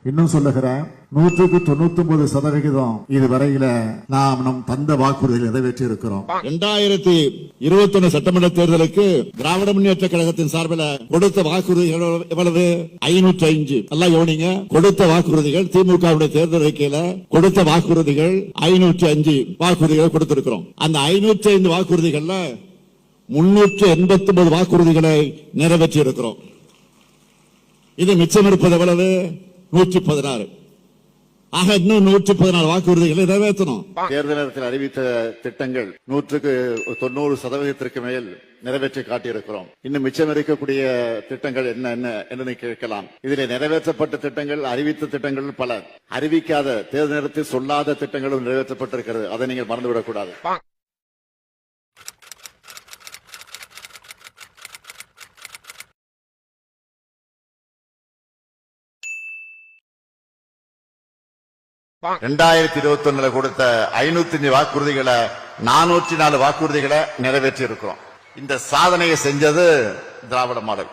இன்னும் சொல்லுகிறேன், 199% இதுவரையில நாம் நம் தந்த வாக்குறுதிகளை நிறைவேற்றி இருக்கிறோம். 2021 சட்டமன்ற தேர்தலுக்கு திராவிட முன்னேற்ற கழகத்தின் சார்பில் கொடுத்த வாக்குறுதிகள் எவ்வளவு? 505. எல்லாம் யோனிங்க, கொடுத்த வாக்குறுதிகள் திமுக தேர்தல் அறிக்கையில கொடுத்த வாக்குறுதிகள் 505 வாக்குறுதிகள் கொடுத்திருக்கிறோம். அந்த 505 வாக்குறுதிகள்ல 389 வாக்குறுதிகளை நிறைவேற்றி இருக்கிறோம். இது மிச்சம் இருப்பது எவ்வளவு? 116. ஆக இன்னும் 114 வாக்குறுதிகளை நிறைவேற்றணும். தேர்தல் நேரத்தில் அறிவித்த திட்டங்கள் 190% மேல் நிறைவேற்றி காட்டியிருக்கிறோம். இன்னும் மிச்சம் இருக்கக்கூடிய திட்டங்கள் என்ன என்று கேட்கலாம். இதில் நிறைவேற்றப்பட்ட திட்டங்கள், அறிவித்த திட்டங்கள் பல, அறிவிக்காத தேர்தல் நேரத்தில் சொல்லாத திட்டங்களும் நிறைவேற்றப்பட்டிருக்கிறது. அதை நீங்கள் மறந்துவிடக் கூடாது. ரெண்டாயிரத்தி 2021 கொடுத்த 505 வாக்குறுதிகளை 404 வாக்குறுதிகளை நிறைவேற்றி இருக்கிறோம். இந்த சாதனையை செஞ்சது திராவிட மாடல்.